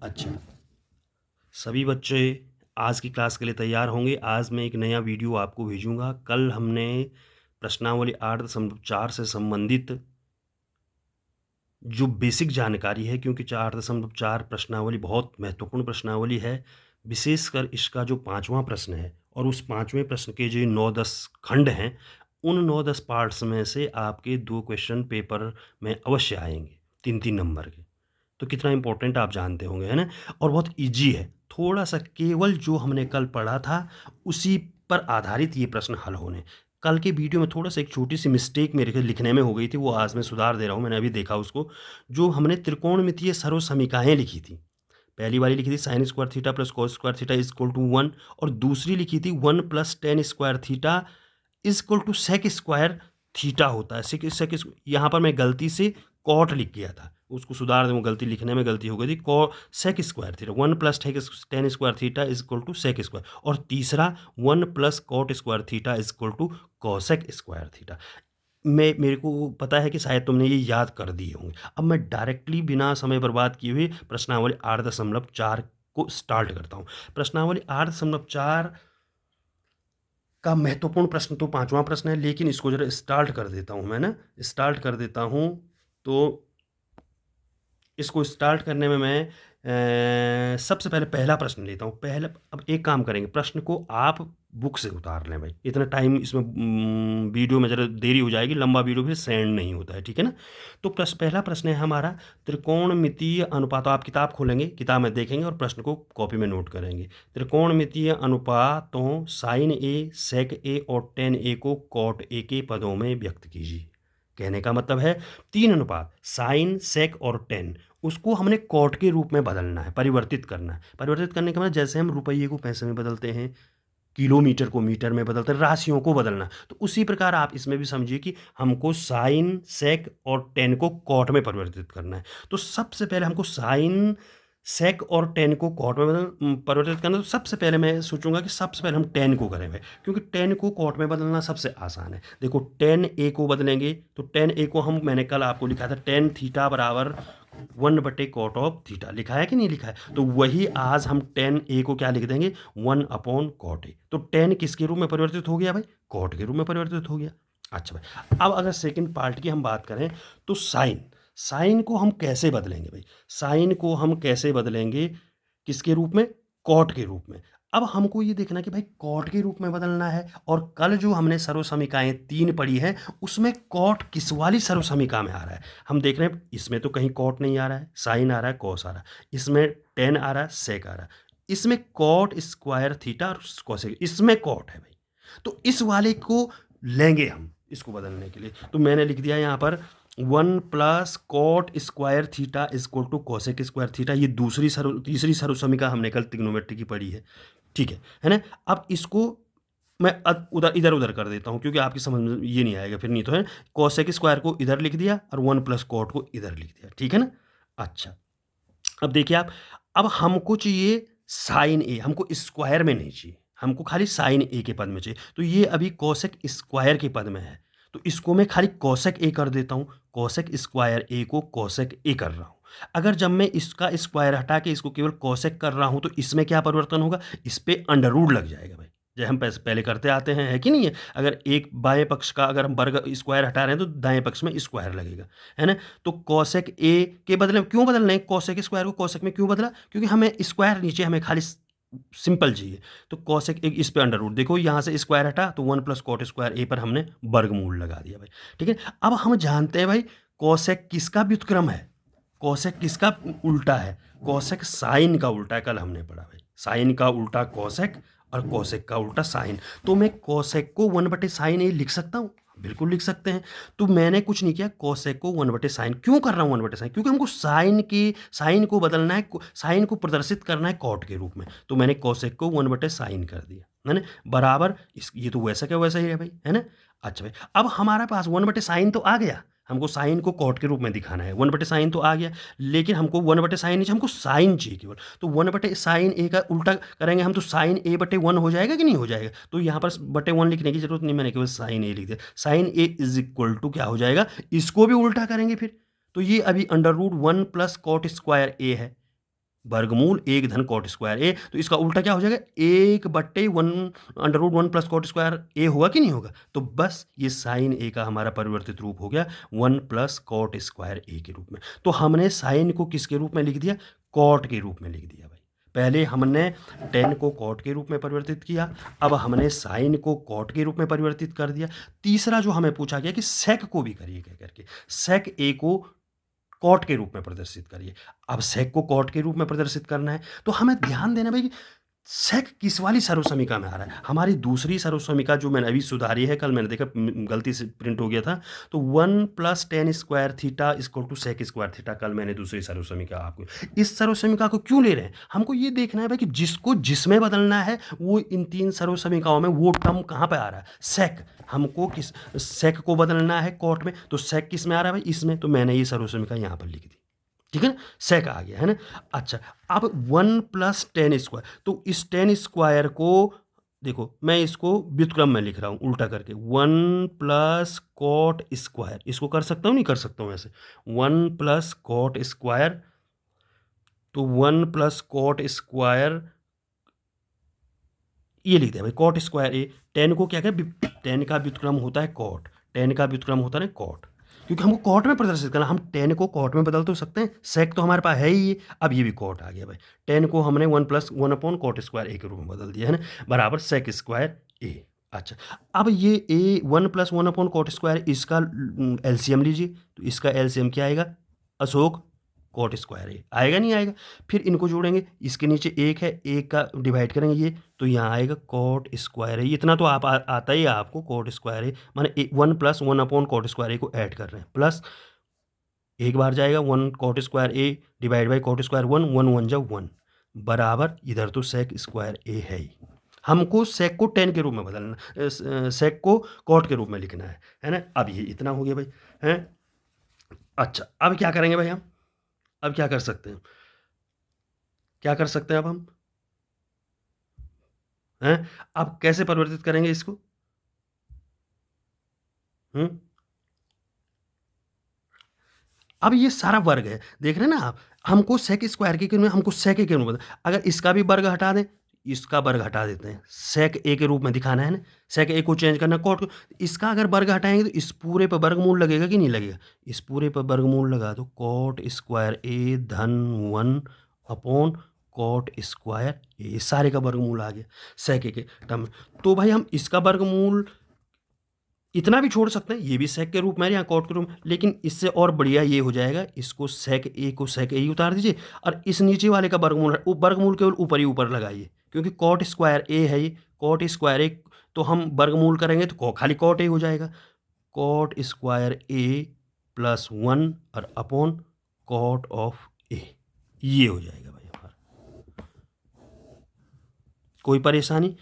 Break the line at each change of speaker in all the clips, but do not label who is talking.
अच्छा, सभी बच्चे आज की क्लास के लिए तैयार होंगे। आज मैं एक नया वीडियो आपको भेजूँगा। कल हमने प्रश्नावली 8.4 से संबंधित जो बेसिक जानकारी है, क्योंकि 4.4 प्रश्नावली बहुत महत्वपूर्ण प्रश्नावली है, विशेषकर इसका जो 5वां प्रश्न है और उस 5वें प्रश्न के जो 9-10 खंड हैं, उन 9-10 पार्ट्स में से आपके 2 क्वेश्चन पेपर में अवश्य आएँगे, 3-3 नंबर के। तो कितना इम्पोर्टेंट आप जानते होंगे, है ना? और बहुत ईज़ी है। थोड़ा-सा केवल जो हमने कल पढ़ा था, उसी पर आधारित ये प्रश्न हल होने। कल के वीडियो में थोड़ा-सा एक छोटी-सी मिस्टेक मेरे को लिखने में हो गई थी, वो आज मैं सुधार दे रहा हूँ, मैंने अभी देखा उसको। जो हमने त्रिकोणमितीय सर्वसमीकाएँ लिखी थी। पहली वाली लिखी थी sin square theta plus cos square theta is equal to 1 और दूसरी लिखी थी 1 plus tan square theta is equal to sec square theta होता है। सेक सेक यहाँ पर मैं गलती से कॉट लिख गया था। उसको सुधार दें, वो गलती लिखने में गलती हो गई थी। Sec square theta 1 plus tan square theta is equal to sec square और तीसरा 1 plus cot square theta is equal to cosec square theta. मेरे को पता है कि शायद तुमने ये याद कर दिए होंगे। अब मैं डायरेक्टली बिना समय बर्बाद किए हुए प्रश्नावली 8.4 को स्टार्ट करता हूँ। प्रश्नावली 8.4 का महत्वपूर्ण प्रश्न तो 5वां प्रश्न है, लेकिन इसको ज़रा स्टार्ट कर देता हूँ मैं ना, स्टार्ट कर देता हूँ। तो इसको स्टार्ट करने में मैं सबसे पहले पहला प्रश्न लेता हूँ। पहला, अब एक काम करेंगे, प्रश्न को आप बुक से उतार लें भाई, इतना टाइम इसमें वीडियो में ज़रा देरी हो जाएगी, लंबा वीडियो फिर सेंड नहीं होता है, ठीक है ना? तो पहला प्रश्न है हमारा, त्रिकोणमितीय अनुपात। आप किताब खोलेंगे, किताब में देखेंगे और प्रश्न को कॉपी में नोट करेंगे। त्रिकोणमितीय अनुपातों साइन ए, सेक ए और टेन ए को कॉट ए के पदों में व्यक्त कीजिए। कहने का मतलब है 3 अनुपात साइन, सेक और टेन, उसको हमने कॉट के रूप में बदलना है, परिवर्तित करना है। परिवर्तित करने का मतलब जैसे हम रुपये को पैसे में बदलते हैं, किलोमीटर को मीटर में बदलते हैं, राशियों को बदलना। तो उसी प्रकार आप इसमें भी समझिए कि हमको साइन, सेक और टेन को कॉट में परिवर्तित करना है। तो सबसे पहले हमको साइन, सेक और टेन को कॉट में परिवर्तित करना। तो सबसे पहले मैं सोचूंगा कि सबसे पहले हम टेन को करें भाई, क्योंकि टेन को कॉट में बदलना सबसे आसान है। देखो, टेन ए को बदलेंगे तो टेन ए को हम, मैंने कल आपको लिखा था टेन थीटा बराबर 1/कॉट ऑफ थीटा, लिखा है कि नहीं लिखा है? तो वही आज हम टेन ए को क्या लिख देंगे, 1/कॉट ए। तो टेन किसके रूप में परिवर्तित हो गया भाई, कॉट के रूप में परिवर्तित हो गया। अच्छा भाई, अब अगर सेकंड पार्ट की हम बात करें तो साइन, साइन को हम कैसे बदलेंगे भाई, साइन को हम कैसे बदलेंगे, किसके रूप में, कॉट के रूप में। अब हमको ये देखना कि भाई कॉट के रूप में बदलना है, और कल जो हमने सर्वसमीकाएं 3 पढ़ी हैं, उसमें कॉट किस वाली सर्वसमीका में आ रहा है। हम देख रहे हैं इसमें तो कहीं कॉट नहीं आ रहा है, साइन आ रहा है, कॉस आ रहा है, इसमें टेन आ रहा है, सेक आ रहा है, इसमें कॉट स्क्वायर थीटा और कॉसेक, इसमें कॉट है भाई। तो इस वाले को लेंगे हम इसको बदलने के लिए। तो मैंने लिख दिया यहाँ पर 1 plus cot square theta is equal to cosec square theta. ये तीसरी सर्वसमीका हमने कल ट्रिग्नोमेट्री की पढ़ी है, ठीक है ना? अब इसको मैं उधर इधर उधर कर देता हूँ, क्योंकि आपकी समझ में ये नहीं आएगा फिर, नहीं तो है कॉसेक स्क्वायर को इधर लिख दिया और 1 प्लस कॉट को इधर लिख दिया, ठीक है ना? अच्छा, अब देखिए आप, अब हमको चाहिए साइन ए, हमको स्क्वायर में नहीं चाहिए, हमको खाली साइन ए के पद में चाहिए। तो ये अभी कोसेक स्क्वायर के पद में है, तो इसको मैं खाली कोसेक ए कर देता हूँ। कोसेक स्क्वायर ए को कोसेक ए कर रहा हूँ। अगर जब मैं इसका स्क्वायर हटा के इसको केवल कोसेक कर रहा हूँ, तो इसमें क्या परिवर्तन होगा, इस पे अंडर रूट लग जाएगा भाई, जैसे हम पहले करते आते हैं, है कि नहीं है? अगर एक बाएं पक्ष का अगर हम वर्ग स्क्वायर हटा रहे हैं, तो दाएं पक्ष में स्क्वायर लगेगा, है ना? तो कॉसेक ए के बदले क्यों बदल रहे हैं, कॉसेक स्क्वायर को कॉसेक में क्यों बदला, क्योंकि हमें स्क्वायर नीचे, हमें खाली सिंपल चाहिए। तो कॉसेक एक, इस पे अंडर रूट, देखो यहाँ से स्क्वायर हटा तो 1 प्लस कॉट स्क्वायर ए पर हमने वर्गमूल लगा दिया भाई, ठीक है। अब हम जानते हैं भाई कॉसेक किसका व्युत्क्रम है, कॉसेक किसका उल्टा है, कॉसेक साइन का उल्टा है, कल हमने पढ़ा भाई, साइन का उल्टा कॉसेक और कॉसेक का उल्टा साइन। तो मैं कॉसेक को 1/साइन ए लिख सकता हूँ, बिल्कुल लिख सकते हैं। तो मैंने कुछ नहीं किया, कॉसेक को 1/साइन क्यों कर रहा हूँ, 1/साइन, क्योंकि हमको साइन को बदलना है, साइन को प्रदर्शित करना है कॉट के रूप में। तो मैंने कॉसेक को 1/साइन कर दिया, है ना, बराबर ये तो वैसा क्या वैसा ही है भाई, है ना। अच्छा भाई, अब हमारे पास 1/साइन तो आ गया, हमको साइन को कॉट के रूप में दिखाना है, 1/साइन तो आ गया, लेकिन हमको 1/साइन नहीं चाहिए, हमको साइन चाहिए केवल। तो 1/साइन ए का उल्टा करेंगे हम, तो साइन ए बटे 1 हो जाएगा कि नहीं हो जाएगा। तो यहाँ पर बटे 1 लिखने की जरूरत नहीं, मैंने केवल साइन ए लिख दिया। Sine A is equal to क्या हो जाएगा, इसको भी उल्टा करेंगे फिर, तो ये अभी under root 1 plus cot square A है, वर्गमूल 1 धन कॉट स्क्वायर ए, तो इसका उल्टा क्या हो जाएगा, 1/1 under root 1 plus cot square A होगा कि नहीं होगा, तो बस ये साइन ए का हमारा परिवर्तित रूप हो गया 1 प्लस कॉट स्क्वायर ए के रूप में। तो हमने साइन को किसके रूप में लिख दिया, कॉट के रूप में लिख दिया भाई। पहले हमने टेन को कॉट के रूप में परिवर्तित किया, अब हमने साइन को कॉट के रूप में परिवर्तित कर दिया। तीसरा जो हमें पूछा गया कि सेक को भी करिए कह करके, सेक ए को कॉट के रूप में प्रदर्शित करिए। अब सेक को कॉट के रूप में प्रदर्शित करना है तो हमें ध्यान देना भाई कि सेक किस वाली सर्वसमीका में आ रहा है। हमारी दूसरी सर्वसमीका जो मैंने अभी सुधारी है, कल मैंने देखा गलती से प्रिंट हो गया था, तो 1 plus tan square theta equal to sec square theta, कल मैंने दूसरी सर्वसमीका आपको। इस सर्वसमीका को क्यों ले रहे हैं, हमको ये देखना है भाई कि जिसको जिसमें बदलना है वो इन तीन सर्वसमीकाओं में वो टर्म कहाँ पर आ रहा है, सेक। हमको किस सेक को बदलना है कॉट में, तो सेक किस में आ रहा है भाई, इसमें, तो मैंने ये सर्वसमीका यहाँ पर लिख दी, ठीक है ना, सेक आ गया है ना। अच्छा, अब 1 प्लस टेन स्क्वायर, तो इस टेन स्क्वायर को देखो मैं इसको व्युत्क्रम में लिख रहा हूँ उल्टा करके, 1 प्लस कॉट स्क्वायर, इसको कर सकता हूँ नहीं कर सकता हूँ ऐसे, 1 प्लस कॉट स्क्वायर, तो 1 प्लस कॉट स्क्वायर ये लिख दिया भाई, कॉट स्क्वायर ए। टेन को क्या करें, टेन का व्युत्क्रम होता है कॉट, टेन का व्युत्क्रम होता है कॉट, क्योंकि हमको कॉट में प्रदर्शित करना, हम टेन को कॉट में बदल तो सकते हैं, सेक तो हमारे पास है ही, अब ये भी कॉट आ गया भाई। टेन को हमने 1 प्लस 1 अपॉन कॉट स्क्वायर ए के रूप में बदल दिया है ना, बराबर सेक स्क्वायर ए। अच्छा, अब ये ए 1 प्लस 1 अपॉन कॉट स्क्वायर, इसका एलसीएम लीजिए, तो इसका एलसीएम क्या आएगा, अशोक कॉट स्क्वायर ए आएगा नहीं आएगा। फिर इनको जोड़ेंगे, इसके नीचे एक है, एक का डिवाइड करेंगे ये, तो यहाँ आएगा कॉट स्क्वायर ए। इतना तो आप आता ही है आपको, कॉट स्क्वायर ए माने 1 प्लस 1 अपॉन कॉट स्क्वायर ए को ऐड कर रहे हैं, प्लस एक बार जाएगा 1 cot square A divide by cot square 1, 1 1 जा 1, बराबर इधर तो सेक स्क्वायर ए है ही। हमको सेक को टेन के रूप में बदलना, सेक को कॉट के रूप में लिखना है ना। अब ये इतना हो गया भाई, हैं। अच्छा, अब क्या करेंगे भाई हम, अब क्या कर सकते हैं, क्या कर सकते हैं अब हम, हैं, अब कैसे परिवर्तित करेंगे इसको, अब ये सारा वर्ग है, देख रहे हैं ना आप, हमको सेक स्क्वायर के रूप में, हमको सेक के रूप में, अगर इसका भी वर्ग हटा दें, इसका वर्ग हटा देते हैं, सेक ए के रूप में दिखाना है ना, सेक ए को चेंज करना कॉट को, इसका अगर वर्ग हटाएंगे तो इस पूरे पर वर्गमूल लगेगा कि नहीं लगेगा, इस पूरे पर वर्गमूल लगा दो, कॉट स्क्वायर ए धन 1 अपॉन कॉट स्क्वायर ए, सारे का वर्गमूल आ गया सेक ए के टर्म में। तो भाई हम इसका वर्गमूल इतना भी छोड़ सकते हैं, ये भी सेक के रूप में या कॉट के रूप में, लेकिन इससे और बढ़िया ये हो जाएगा, इसको सेक ए को सेक ए ही उतार दीजिए, और इस नीचे वाले का वर्गमूल, वर्गमूल केवल ऊपर ही ऊपर लगाइए, क्योंकि कॉट स्क्वायर ए है ये, कॉट स्क्वायर ए, तो हम वर्गमूल करेंगे तो खाली कॉट ए हो जाएगा, कॉट स्क्वायर ए प्लस 1 और अपॉन कॉट ऑफ ए, ये हो जाएगा भाई हमारा। कोई परेशानी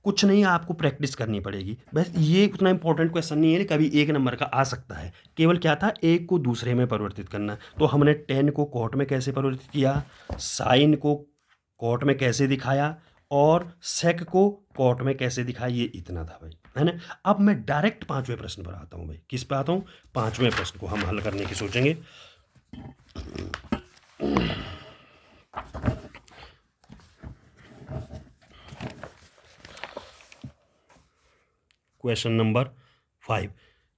कुछ नहीं, आपको प्रैक्टिस करनी पड़ेगी बस, ये उतना इंपॉर्टेंट क्वेश्चन नहीं है, कभी एक नंबर का आ सकता है, केवल क्या था, एक को दूसरे में परिवर्तित करना। तो हमने टेन को कॉट में कैसे परिवर्तित किया, साइन को कॉट में कैसे दिखाया, और सेक को कॉट में कैसे दिखाया, ये इतना था भाई, है ना। अब मैं डायरेक्ट पांचवें प्रश्न पर आता हूँ भाई, किस पे आता हूँ, पांचवें प्रश्न को हम हल करने की सोचेंगे। क्वेश्चन नंबर 5,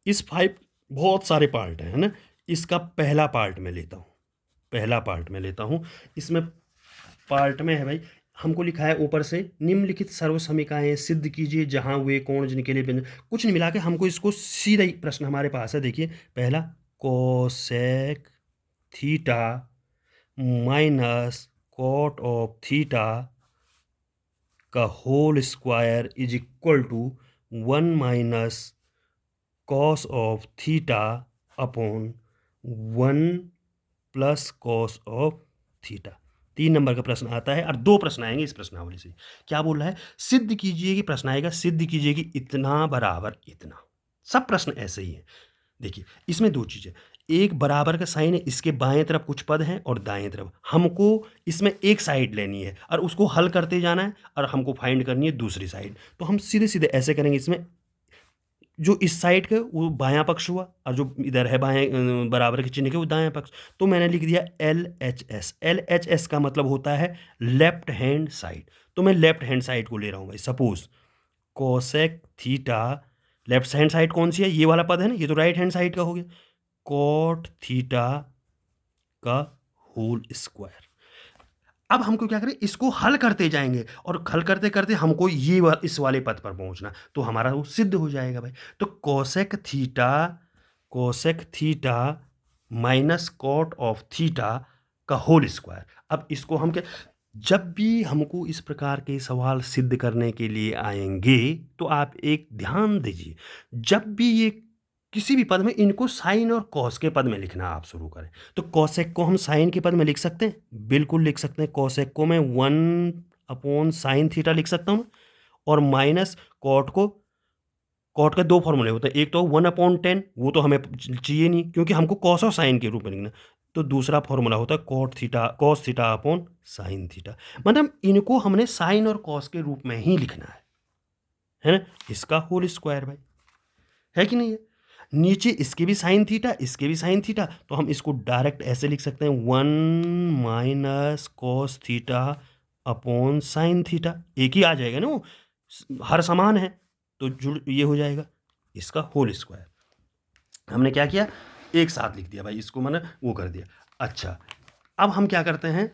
इस 5 बहुत सारे पार्ट हैं, है ना, इसका पहला पार्ट मैं लेता हूँ, पहला पार्ट मैं लेता हूँ, इसमें पार्ट में है भाई, हमको लिखा है ऊपर से, निम्नलिखित सर्वसमीकाएं सिद्ध कीजिए जहां वे कोण जिनके लिए व्यंजन, कुछ नहीं मिला के हमको इसको सीधा ही प्रश्न हमारे पास है, देखिए पहला, cosec theta minus cot of theta का whole square is equal to 1 minus cos of theta upon 1 plus cos of theta. 3 number का प्रश्न आता है, और 2 प्रश्न आएंगे इस प्रश्नावली से। क्या बोल रहा है, सिद्ध कीजिए कि, प्रश्न आएगा सिद्ध कीजिए कि इतना बराबर इतना, सब प्रश्न ऐसे ही है। देखिए इसमें 2 चीज़ें, एक बराबर का साइन है, इसके बाएं तरफ कुछ पद हैं और दाएं तरफ, हमको इसमें एक साइड लेनी है और उसको हल करते जाना है, और हमको फाइंड करनी है दूसरी साइड। तो हम सीधे सीधे ऐसे करेंगे, इसमें जो इस साइड का वो बायां पक्ष हुआ, और जो इधर है बाएं बराबर के चिन्ह के वो दायां पक्ष। तो मैंने लिख दिया LHS। LHS का मतलब होता है लेफ्ट हैंड साइड। तो मैं लेफ्ट हैंड साइड को ले रहा हूँ भाई। Suppose cosec theta, left hand side कौन सी है, ये वाला पद है ना, ये तो राइट हैंड साइड का हो गया। कॉट थीटा का होल स्क्वायर। अब हमको क्या करें, इसको हल करते जाएंगे, और हल करते करते हमको इस वाले पद पर पहुंचना, तो हमारा वो सिद्ध हो जाएगा भाई। तो cosec theta minus cot of theta का होल स्क्वायर। अब इसको हम क्या, जब भी हमको इस प्रकार के सवाल सिद्ध करने के लिए आएंगे तो आप एक ध्यान दीजिए, जब भी ये किसी भी पद में इनको साइन और कॉस के पद में लिखना आप शुरू करें। तो कॉसेक को हम साइन के पद में लिख सकते हैं, बिल्कुल लिख सकते हैं। कॉसेक को मैं 1/sin थीटा लिख सकता हूँ, और माइनस कॉट के दो फॉर्मूले होते हैं, एक तो 1/10, वो तो हमें चाहिए नहीं क्योंकि हमको कॉस और साइन के रूप में लिखना। तो दूसरा फॉर्मूला होता है cos theta upon sine theta. मतलब इनको हमने साइन और कॉस के रूप में ही लिखना है ना। इसका होल स्क्वायर भाई, है कि नहीं है। नीचे इसके भी साइन थीटा, इसके भी साइन थीटा, तो हम इसको डायरेक्ट ऐसे लिख सकते हैं 1 - cos theta upon sine theta. एक ही आ जाएगा ना, वो हर समान है तो जुड़ ये हो जाएगा इसका होल स्क्वायर। हमने क्या किया, एक साथ लिख दिया भाई, इसको मैंने वो कर दिया। अच्छा, अब हम क्या करते हैं,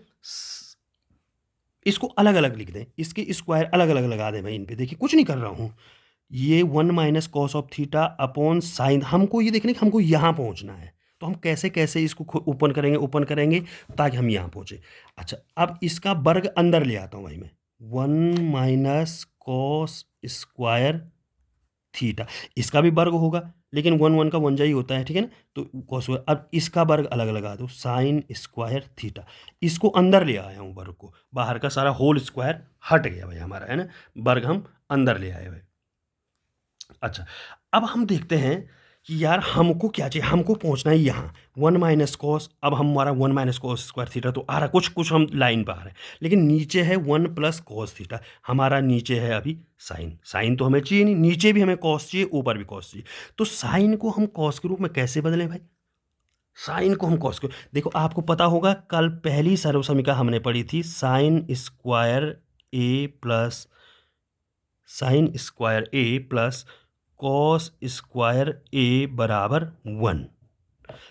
इसको अलग अलग लिख दें, इसके स्क्वायर अलग अलग लगा दें भाई इन पे। देखिए कुछ नहीं कर रहा हूँ, ये 1 - cos of theta upon sign, हमको ये देखने कि हमको यहाँ पहुँचना है, तो हम कैसे कैसे इसको ओपन करेंगे ताकि हम यहाँ पहुँचे। अच्छा, अब इसका वर्ग अंदर ले आता हूँ भाई मैं, 1 - cos स्क्वायर थीटा, इसका भी वर्ग होगा, लेकिन 1 का 1 ही होता है, ठीक है ना। तो cos, अब इसका वर्ग अलग लगा दो, साइन स्क्वायर थीटा। इसको अंदर ले आया हूँ वर्ग को, बाहर का सारा होल स्क्वायर हट गया भाई हमारा, है ना। वर्ग हम अंदर ले आए भाई। अच्छा, अब हम देखते हैं कि यार हमको क्या चाहिए, हमको पहुंचना है यहाँ 1 - cos। अब हमारा 1 - cos स्क्वायर थीटा तो आ रहा, कुछ कुछ हम लाइन पर आ रहे हैं, लेकिन नीचे है 1 + cos थीटा, हमारा नीचे है अभी साइन। साइन तो हमें चाहिए नहीं, नीचे भी हमें cos चाहिए, ऊपर भी cos चाहिए। तो साइन को हम cos के रूप में कैसे बदलें भाई, साइन को हम cos के, देखो आपको पता होगा कल पहली सर्वसमीका हमने पढ़ी थी, sin square a plus cos square A बराबर 1।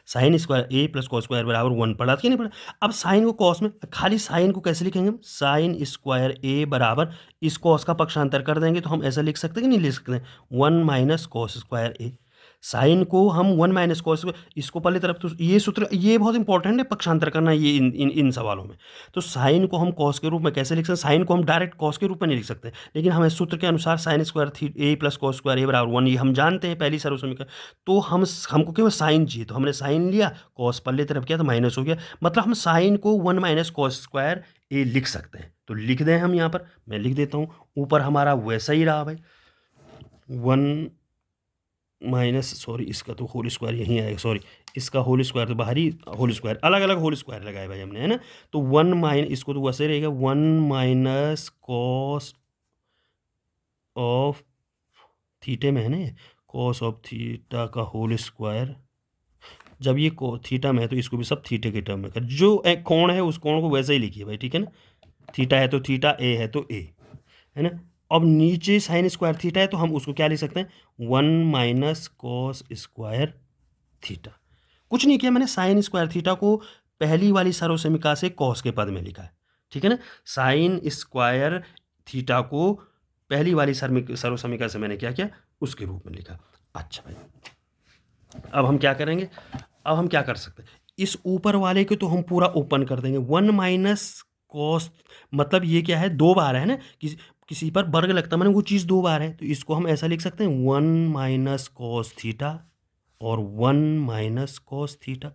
Sine square A plus cos square बराबर 1 पढ़ा था कि नहीं पढ़ा। अब साइन को कॉस में, खाली साइन को कैसे लिखेंगे हम, साइन स्क्वायर ए बराबर, इस कॉस का पक्षांतर कर देंगे तो हम ऐसा लिख सकते हैं कि नहीं लिख सकते हैं, 1 - cos स्क्वायर ए। साइन को हम 1 - cos, इसको पहले तरफ, तो ये सूत्र ये बहुत इंपॉर्टेंट है पक्षांतर करना ये इन सवालों में। तो साइन को हम कॉस के रूप में कैसे लिख सकते हैं, साइन को हम डायरेक्ट कॉस के रूप में नहीं लिख सकते, लेकिन हमें सूत्र के अनुसार साइन स्क्वायर थी ए प्लस कॉस स्क्वायर ए बराबर 1, ये हम जानते हैं पहली सर्वसमीकरण। तो हमको केवल साइन चाहिए, तो हमने साइन लिया, कॉस पल्ले तरफ किया तो माइनस हो गया, मतलब हम साइन को 1 - cos स्क्वायर ए लिख सकते हैं। तो लिख दें हम यहाँ पर, मैं लिख देता हूँ, ऊपर हमारा वैसा ही रहा भाई, 1 सॉरी इसका तो होल स्क्वायर यहीं आएगा, सॉरी इसका होल स्क्वायर तो बाहरी होल स्क्वायर, अलग अलग होल स्क्वायर लगाए भाई हमने, है ना। तो 1 इसको तो वैसे रहेगा 1 - cos ऑफ थीटे में है ना, कॉस ऑफ थीटा का होल स्क्वायर। जब ये थीटा में है तो इसको भी सब थीटे के टर्म में कर, जो एक कोण है उस कोण को वैसे ही लिखिए भाई, ठीक है ना। थीटा है तो थीटा, ए है तो ए, है ना। अब नीचे साइन स्क्वायर थीटा है तो हम उसको क्या लिख सकते हैं, 1 - cos स्क्वायर थीटा। कुछ नहीं किया मैंने, साइन स्क्वायर थीटा को पहली वाली सर्वसमीका से कॉस के पद में लिखा है, ठीक है ना। साइन स्क्वायर थीटा को पहली वाली सर्वसमीका से मैंने क्या किया, उसके रूप में लिखा। अच्छा भाई, अब हम क्या करेंगे, अब हम क्या कर सकते हैं, इस ऊपर वाले को तो हम पूरा ओपन कर देंगे। 1 - cos, मतलब ये क्या है, दो बार है ना, किसी पर वर्ग लगता है मैंने, वो चीज़ दो बार है, तो इसको हम ऐसा लिख सकते हैं 1 - cos थीटा और 1 - cos थीटा।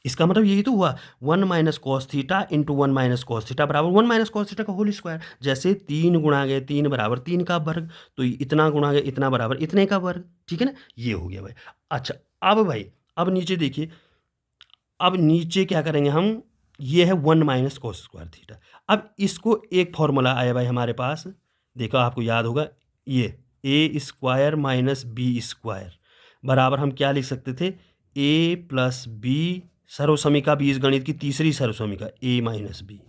इसका मतलब यही तो हुआ, 1 - cos theta into 1 - cos theta बराबर 1 - cos थीटा का होल स्क्वायर। जैसे 3 गुणा गए 3 बराबर 3 का वर्ग, तो इतना गुणा गए इतना बराबर इतने का वर्ग, ठीक है ना, ये हो गया भाई। अच्छा, अब भाई, अब नीचे देखिए, अब नीचे क्या करेंगे हम, ये है 1 - cos स्क्वायर थीटा। अब इसको एक फॉर्मूला आया भाई हमारे पास, देखो आपको याद होगा, ये ए स्क्वायर माइनस बी स्क्वायर बराबर हम क्या लिख सकते थे, ए प्लस बी सर्वसमीका बीजगणित की तीसरी सर्वसमीका ए माइनस बी।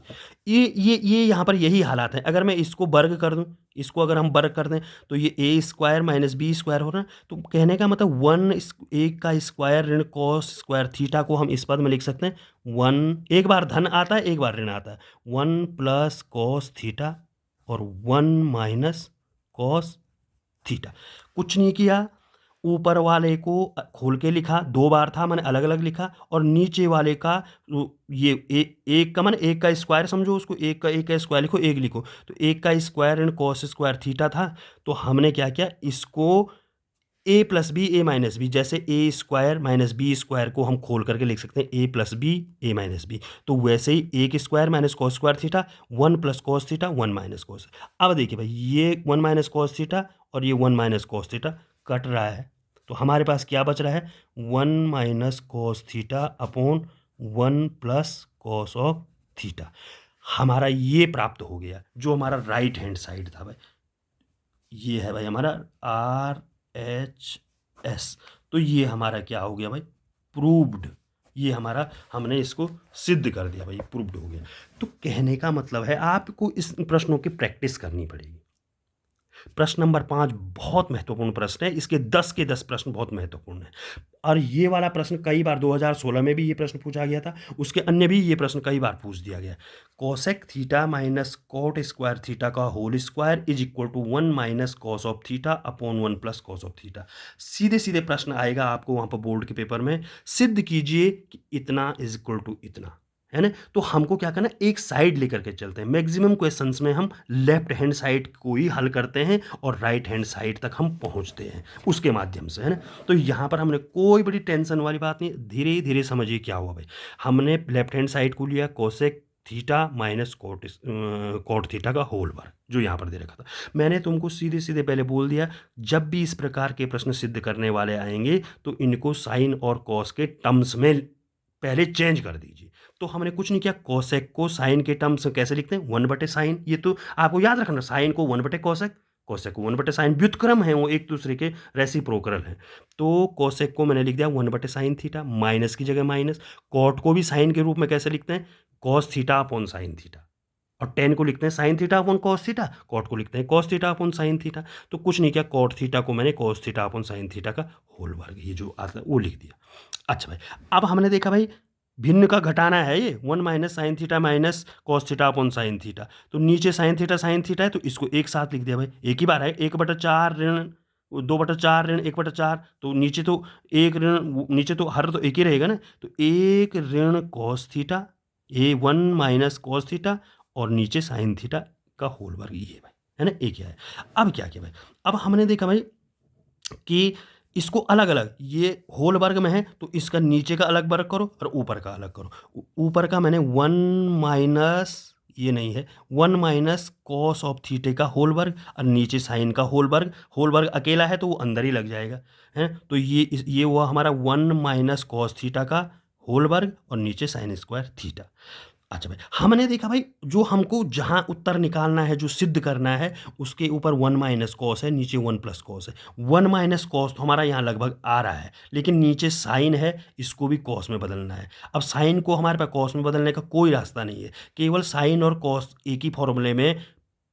ये यहाँ पर यही हालात हैं। अगर मैं इसको वर्ग कर दूं, इसको अगर हम वर्ग कर दें तो ये ए स्क्वायर माइनस बी स्क्वायर हो रहा है। तो कहने का मतलब एक का स्क्वायर ऋण कॉस स्क्वायर थीटा को हम इस पद में लिख सकते हैं 1, एक बार धन आता है एक बार ऋण आता है, 1 प्लस कॉस थीटा और 1 माइनस कॉस थीटा। कुछ नहीं किया, ऊपर वाले को खोल के लिखा, 2 बार था मैंने अलग अलग लिखा, और नीचे वाले का ये एक का मैंने एक का स्क्वायर समझो उसको, एक का स्क्वायर लिखो, एक लिखो, तो एक का स्क्वायर इन कॉस स्क्वायर थीटा था। तो हमने क्या किया, इसको ए प्लस बी ए माइनस बी, जैसे ए स्क्वायर माइनस बी स्क्वायर को हम खोल करके लिख सकते हैं ए प्लस बी ए माइनस बी, तो वैसे ही एक square minus cos square theta 1 plus cos theta 1 minus cos. अब देखिए भाई, ये 1 माइनस कॉस थीटा और ये 1 माइनस कॉस थीटा कट रहा है, तो हमारे पास क्या बच रहा है, 1 minus cos theta upon 1 plus cos of theta. हमारा ये प्राप्त हो गया, जो हमारा राइट हैंड साइड था भाई, ये है भाई हमारा RHS। तो ये हमारा क्या हो गया भाई, प्रूव्ड। ये हमारा, हमने इसको सिद्ध कर दिया भाई, प्रूव्ड हो गया। तो कहने का मतलब है आपको इस प्रश्नों की प्रैक्टिस करनी पड़ेगी। प्रश्न नंबर 5 बहुत महत्वपूर्ण प्रश्न है, इसके 10 के 10 प्रश्न बहुत महत्वपूर्ण है। और ये वाला प्रश्न कई बार 2016 में भी ये प्रश्न पूछा गया था, उसके अन्य भी ये प्रश्न कई बार पूछ दिया गया। Cosec theta minus cot square theta का whole square is equal to 1 minus cos of theta upon 1 plus cos of theta. सीधे सीधे प्रश्न आएगा आपको वहाँ पर बोर्ड के पेपर में, सिद्ध कीजिए कि इतना इज इक्वल टू इतना, है ना। तो हमको क्या करना, एक साइड लेकर के चलते हैं। मैक्सिमम क्वेश्चंस में हम लेफ्ट हैंड साइड को ही हल करते हैं और राइट हैंड साइड तक हम पहुंचते हैं उसके माध्यम से, है ना। तो यहाँ पर हमने कोई बड़ी टेंशन वाली बात नहीं, धीरे धीरे समझिए क्या हुआ भाई। हमने लेफ्ट हैंड साइड को लिया cosec theta minus cot theta का होल वर्ग, जो यहाँ पर दे रखा था। मैंने तुमको सीधे सीधे पहले बोल दिया, जब भी इस प्रकार के प्रश्न सिद्ध करने वाले आएंगे तो इनको साइन और कॉस के टर्म्स में पहले चेंज कर दीजिए। तो हमने कुछ नहीं किया, कोसेक को साइन के टर्म्स में कैसे लिखते हैं, 1/साइन। ये तो आपको याद रखना, साइन को 1/कोसेक, कोसेक को 1/साइन, व्युत्क्रम है वो, एक दूसरे के रेसिप्रोकल हैं। तो कोसेक को मैंने लिख दिया 1/साइन थीटा, माइनस की जगह माइनस। कॉट को भी साइन के रूप में कैसे लिखते हैं, cos theta upon sine theta. और टेन को लिखते हैं sine theta upon cos theta, cot को लिखते हैं cos theta upon sine theta. तो कुछ नहीं किया, कॉट थीटा को मैंने cos theta upon sine theta का होल वर्ग, ये जो आता है वो लिख दिया। अच्छा भाई, अब हमने देखा भाई भिन्न का घटाना है, ये 1 minus sine theta minus cos theta upon sine theta. तो नीचे साइन थीटा है, तो इसको एक साथ लिख दिया भाई, एक ही बार है, 1/4 ऋण 2/4 ऋण 1/4, तो नीचे तो एक ऋण, नीचे तो हर तो एक ही रहेगा ना, तो एक ऋण कॉस थीटा, ए 1 माइनस कॉस थीटा और नीचे साइन थीटा का होल वर्ग, ये है भाई, है ना, एक ही है। अब क्या किया भाई, अब हमने देखा भाई कि इसको अलग अलग, ये होल वर्ग में है तो इसका नीचे का अलग वर्ग करो और ऊपर का अलग करो। ऊपर का मैंने 1 माइनस, ये नहीं है, 1 माइनस कॉस ऑफ थीटे का होल वर्ग और नीचे साइन का होल वर्ग। होल वर्ग अकेला है तो वो अंदर ही लग जाएगा, है। तो ये हुआ हमारा 1 माइनस कॉस थीटा का होल वर्ग और नीचे साइन स्क्वायर थीटा। अच्छा भाई, हमने देखा भाई, जो हमको जहाँ उत्तर निकालना है, जो सिद्ध करना है, उसके ऊपर 1 माइनस कॉस है, नीचे 1 प्लस कॉस है। 1 माइनस कॉस तो हमारा यहाँ लगभग आ रहा है, लेकिन नीचे साइन है, इसको भी कॉस में बदलना है। अब साइन को हमारे पास कॉस में बदलने का कोई रास्ता नहीं है, केवल साइन और कॉस एक ही फॉर्मूले में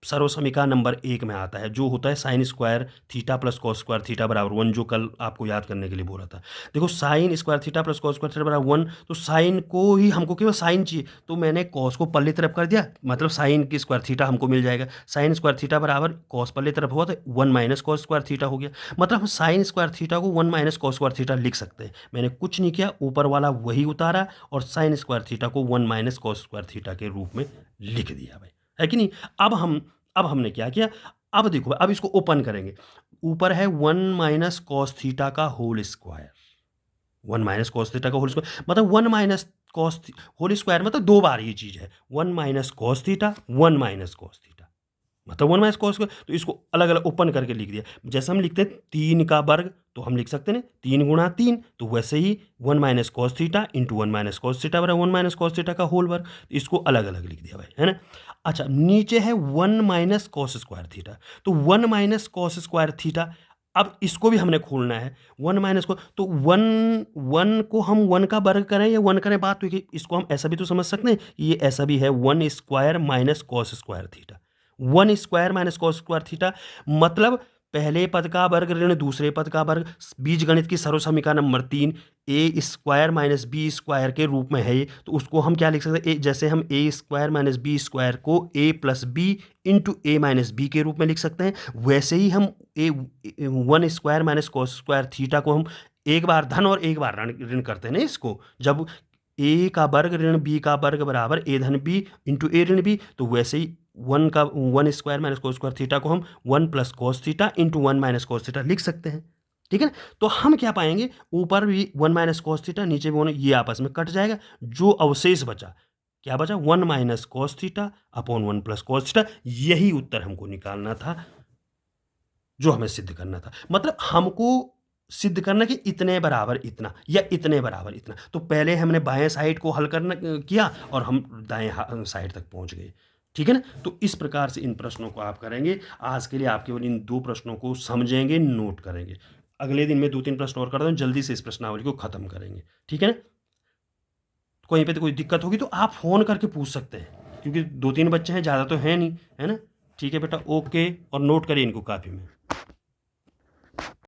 सर्वसमीकरण नंबर 1 में आता है, जो होता है sine square theta plus cos square theta बराबर 1, जो कल आपको याद करने के लिए बोला था। देखो, sine square theta plus cos square theta बराबर 1, तो साइन को ही हमको केवल साइन चाहिए, तो मैंने कॉस को पल्ले तरफ कर दिया, मतलब साइन की स्क्वायर थीटा हमको मिल जाएगा। साइन स्क्वायर थीटा बराबर कॉस पल्ले तरफ हुआ तो 1 माइनस कॉस स्क्वायर थीटा हो गया, मतलब हम साइन स्क्वायर थीटा को 1 माइनस कॉस स्क्वायर थीटा लिख सकते हैं। मैंने कुछ नहीं किया, ऊपर वाला वही उतारा और साइन स्क्वायर थीटा को 1 माइनस कॉस स्क्वायर थीटा के रूप में लिख दिया भाई, है कि नहीं। अब हमने क्या किया, अब देखो, अब इसको ओपन करेंगे। ऊपर है 1 माइनस कॉस थीटा का whole square, 1 minus cos theta का होल स्क्वायर, मतलब 1 माइनस कॉस होल स्क्वायर, मतलब 2 बार ये चीज़ है, 1 minus cos theta 1 minus cos theta, मतलब 1 माइनस कॉस स्क्वायर, तो इसको अलग-अलग ओपन करके लिख दिया। जैसे हम लिखते हैं 3 का वर्ग, तो हम लिख सकते हैं ना 3 गुणा 3, तो वैसे ही 1 minus cos theta into 1 minus cos theta बराबर 1 माइनस कॉस थीटा का होल वर्ग। इसको अलग-अलग लिख दिया भाई, है ना? अच्छा, नीचे है 1 माइनस कॉस स्क्वायर थीटा, तो 1 माइनस कॉस स्क्वायर थीटा, अब इसको भी हमने खोलना है। 1 माइनस को, तो 1 1 को हम 1 का वर्ग करें या 1 करें, बात हुई कि इसको हम ऐसा भी तो समझ सकते हैं, ये ऐसा भी है 1 square minus cos square theta. 1 square minus cos square theta, मतलब पहले पद का वर्ग ऋण दूसरे पद का वर्ग, बीजगणित की सर्वसमीका नंबर 3, ए स्क्वायर माइनस बी स्क्वायर के रूप में है ये, तो उसको हम क्या लिख सकते हैं, जैसे हम ए स्क्वायर माइनस बी स्क्वायर को ए प्लस बी इंटू ए माइनस बी के रूप में लिख सकते हैं, वैसे ही हम ए 1 square minus cos square theta को हम एक बार धन और एक बार ऋण ऋण करते हैं ना इसको, जब ए का वर्ग ऋण बी का वर्ग बराबर ए धन बी इंटू ए ऋण बी, तो वैसे ही 1 square minus cos square theta को हम 1 plus cos theta into 1 minus cos theta लिख सकते हैं। ठीक है ना? तो हम क्या पाएंगे, ऊपर भी 1 माइनस कॉस थीटा, नीचे भी 1, ये आपस में कट जाएगा, जो अवशेष बचा, क्या बचा, 1 minus cos theta upon 1 plus cos theta. यही उत्तर हमको निकालना था, जो हमें सिद्ध करना था। मतलब हमको सिद्ध करना कि इतने बराबर इतना या इतने बराबर इतना। तो पहले हमने बाएं साइड को हल करना किया और हम दाएं साइड तक पहुंच गए। ठीक है ना? तो इस प्रकार से इन प्रश्नों को आप करेंगे। आज के लिए आप केवल इन 2 प्रश्नों को समझेंगे, नोट करेंगे। अगले दिन मैं 2-3 प्रश्न और करता हूँ, जल्दी से इस प्रश्नावली को खत्म करेंगे। ठीक है ना? कहीं पे तो कोई दिक्कत होगी तो आप फ़ोन करके पूछ सकते हैं, क्योंकि 2-3 बच्चे हैं, ज़्यादा तो हैं नहीं, है ना? ठीक है बेटा, ओके, और नोट करिए इनको कॉपी में।